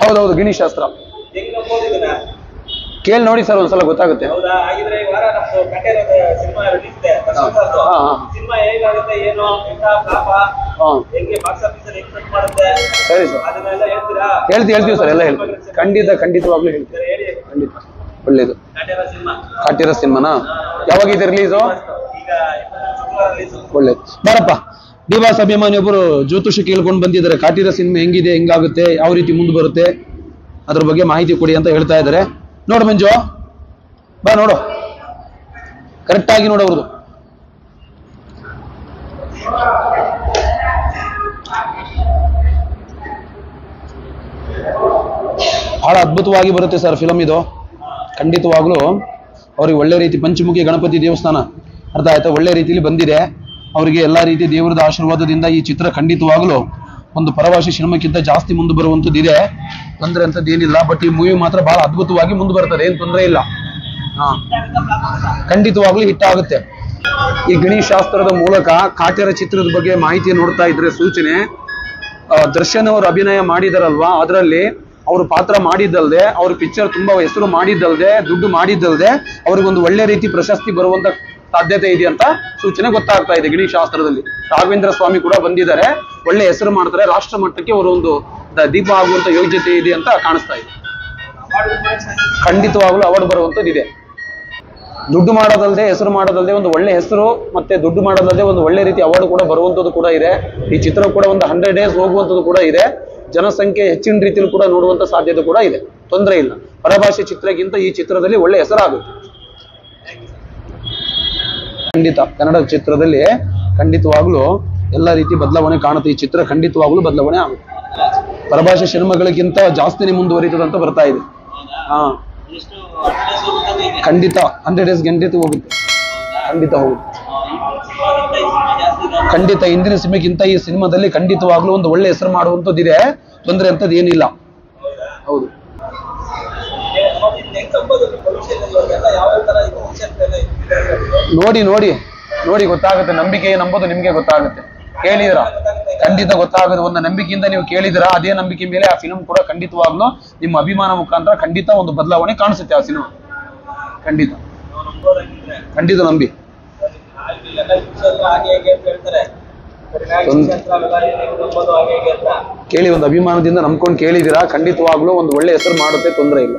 ಹೌದೌದು ಗಿಣಿ ಶಾಸ್ತ್ರ ಕೇಳಿ ನೋಡಿ ಸರ್ ಒಂದ್ಸಲ ಗೊತ್ತಾಗುತ್ತೆ. ಸರಿ ಸರ್ ಹೇಳ್ತೀವಿ ಸರ್ ಎಲ್ಲ ಹೇಳ್ತೀವಿ ಖಂಡಿತವಾಗ್ಲೂ ಹೇಳ್ತೀವಿ ಖಂಡಿತ. ಒಳ್ಳೇದು ಕಾಟೇರ ಸಿನಿಮಾನಾ ಯಾವಾಗಿದೆ ರಿಲೀಸು? ಒಳ್ಳೇದು ಬಾರಪ್ಪ. ಡಿ-ಬಾಸ್ ಅಭಿಮಾನಿ ಒಬ್ಬರು ಜ್ಯೋತಿಷಿ ಕೇಳ್ಕೊಂಡು ಬಂದಿದ್ದಾರೆ. ಕಾಟೇರ ಸಿನಿಮಾ ಹೆಂಗಿದೆ, ಹೆಂಗಾಗುತ್ತೆ, ಯಾವ ರೀತಿ ಮುಂದೆ ಬರುತ್ತೆ ಅದ್ರ ಬಗ್ಗೆ ಮಾಹಿತಿ ಕೊಡಿ ಅಂತ ಹೇಳ್ತಾ ಇದ್ದಾರೆ. ನೋಡು ಮಂಜು ಬಾ ನೋಡು ಕರೆಕ್ಟ್ ಆಗಿ ನೋಡು ಅವ್ರದ್ದು. ಬಹಳ ಅದ್ಭುತವಾಗಿ ಬರುತ್ತೆ ಸರ್ ಫಿಲಮ್ ಇದು. ಖಂಡಿತವಾಗ್ಲೂ ಅವ್ರಿಗೆ ಒಳ್ಳೆ ರೀತಿ ಪಂಚಮುಖಿ ಗಣಪತಿ ದೇವಸ್ಥಾನ ಅರ್ಥ ಆಯ್ತಾ, ಒಳ್ಳೆ ರೀತಿಯಲ್ಲಿ ಬಂದಿದೆ. ಅವರಿಗೆ ಎಲ್ಲಾ ರೀತಿ ದೇವರದ ಆಶೀರ್ವಾದದಿಂದ ಈ ಚಿತ್ರ ಖಂಡಿತವಾಗ್ಲೂ ಒಂದು ಪರಭಾಷೆ ಸಿನಿಮಾಕ್ಕಿಂತ ಜಾಸ್ತಿ ಮುಂದೆ ಬರುವಂಥದ್ದು ಇದೆ. ತೊಂದರೆ ಅಂತದ್ದು ಏನಿಲ್ಲ. ಬಟ್ ಈ ಮೂವಿ ಮಾತ್ರ ಬಹಳ ಅದ್ಭುತವಾಗಿ ಮುಂದೆ ಬರ್ತದೆ, ಏನ್ ತೊಂದರೆ ಇಲ್ಲ. ಖಂಡಿತವಾಗ್ಲೂ ಹಿಟ್ ಆಗುತ್ತೆ. ಈ ಗಣೇಶ ಶಾಸ್ತ್ರದ ಮೂಲಕ ಕಾಟೇರ ಚಿತ್ರದ ಬಗ್ಗೆ ಮಾಹಿತಿ ನೋಡ್ತಾ ಇದ್ರೆ ಸೂಚನೆ, ದರ್ಶನ್ ಅವರು ಅಭಿನಯ ಮಾಡಿದಾರಲ್ವಾ, ಅದರಲ್ಲಿ ಅವರು ಪಾತ್ರ ಮಾಡಿದ್ದಲ್ದೆ, ಅವ್ರ ಪಿಕ್ಚರ್ ತುಂಬಾ ಹೆಸರು ಮಾಡಿದ್ದಲ್ದೆ, ದುಡ್ಡು ಮಾಡಿದ್ದಲ್ದೆ, ಅವ್ರಿಗೊಂದು ಒಳ್ಳೆ ರೀತಿ ಪ್ರಶಸ್ತಿ ಬರುವಂತ ಸಾಧ್ಯತೆ ಇದೆ ಅಂತ ಸೂಚನೆ ಗೊತ್ತಾಗ್ತಾ ಇದೆ. ಗಣೇಶ ಶಾಸ್ತ್ರದಲ್ಲಿ ರಾಘವೇಂದ್ರ ಸ್ವಾಮಿ ಕೂಡ ಬಂದಿದ್ದಾರೆ, ಒಳ್ಳೆ ಹೆಸರು ಮಾಡ್ತಾರೆ, ರಾಷ್ಟ್ರ ಮಟ್ಟಕ್ಕೆ ಅವರು ಒಂದು ದೀಪ ಆಗುವಂತ ಯೋಗ್ಯತೆ ಇದೆ ಅಂತ ಕಾಣಿಸ್ತಾ ಇದೆ. ಖಂಡಿತವಾಗ್ಲೂ ಅವಾರ್ಡ್ ಬರುವಂತದ್ದು ಇದೆ. ದುಡ್ಡು ಮಾಡೋದಲ್ಲದೆ, ಹೆಸರು ಮಾಡೋದಲ್ಲದೆ, ಒಂದು ಒಳ್ಳೆ ಹೆಸರು ಮತ್ತೆ ದುಡ್ಡು ಮಾಡೋದಲ್ಲದೆ ಒಂದು ಒಳ್ಳೆ ರೀತಿ ಅವಾರ್ಡ್ ಕೂಡ ಬರುವಂತದ್ದು ಕೂಡ ಇದೆ. ಈ ಚಿತ್ರ ಕೂಡ ಒಂದು 100 days ಹೋಗುವಂಥದ್ದು ಕೂಡ ಇದೆ. ಜನಸಂಖ್ಯೆ ಹೆಚ್ಚಿನ ರೀತಿಯಲ್ಲಿ ಕೂಡ ನೋಡುವಂತ ಸಾಧ್ಯತೆ ಕೂಡ ಇದೆ. ತೊಂದರೆ ಇಲ್ಲ. ಪರಭಾಷೆ ಚಿತ್ರಕ್ಕಿಂತ ಈ ಚಿತ್ರದಲ್ಲಿ ಒಳ್ಳೆ ಹೆಸರಾಗುತ್ತೆ. ಖಂಡಿತ ಕನ್ನಡ ಚಿತ್ರದಲ್ಲಿ ಖಂಡಿತವಾಗ್ಲೂ ಎಲ್ಲ ರೀತಿ ಬದಲಾವಣೆ ಕಾಣುತ್ತೆ. ಈ ಚಿತ್ರ ಖಂಡಿತವಾಗ್ಲೂ ಬದಲಾವಣೆ ಆಗುತ್ತೆ. ಪರಭಾಷೆ ಸಿನಿಮಾಗಳಿಗಿಂತ ಜಾಸ್ತಿನೇ ಮುಂದುವರಿತದಂತ ಬರ್ತಾ ಇದೆ. ಖಂಡಿತ 100 days ಖಂಡಿತ ಹೋಗುತ್ತೆ. ಖಂಡಿತ ಹೋಗುತ್ತೆ. ಖಂಡಿತ ಹಿಂದಿನ ಸಿನಿಮಾಗಿಂತ ಈ ಸಿನಿಮಾದಲ್ಲಿ ಖಂಡಿತವಾಗ್ಲೂ ಒಂದು ಒಳ್ಳೆ ಹೆಸರು ಮಾಡುವಂಥದ್ದಿದೆ. ತೊಂದರೆ ಅಂತದ್ದು ಏನಿಲ್ಲ. ಹೌದು. ನೋಡಿ ಗೊತ್ತಾಗುತ್ತೆ. ನಂಬಿಕೆ ನಂಬೋದು ನಿಮ್ಗೆ ಗೊತ್ತಾಗುತ್ತೆ. ಕೇಳಿದ್ರ ಖಂಡಿತ ಗೊತ್ತಾಗುತ್ತೆ. ಒಂದು ನಂಬಿಕೆಯಿಂದ ನೀವು ಕೇಳಿದಿರಾ, ಅದೇ ನಂಬಿಕೆ ಮೇಲೆ ಆ ಫಿಲ್ಮ್ ಕೂಡ ಖಂಡಿತವಾಗ್ಲೂ ನಿಮ್ಮ ಅಭಿಮಾನ ಮುಖಾಂತರ ಖಂಡಿತ ಒಂದು ಬದಲಾವಣೆ ಕಾಣಿಸುತ್ತೆ ಆ ಸಿನಿಮಾ. ಖಂಡಿತ ನಂಬಿ. ಕೇಳಿ, ಒಂದು ಅಭಿಮಾನದಿಂದ ನಂಬ್ಕೊಂಡು ಕೇಳಿದಿರಾ, ಖಂಡಿತವಾಗ್ಲೂ ಒಂದು ಒಳ್ಳೆ ಹೆಸರು ಮಾಡುತ್ತೆ. ತೊಂದರೆ ಇಲ್ಲ.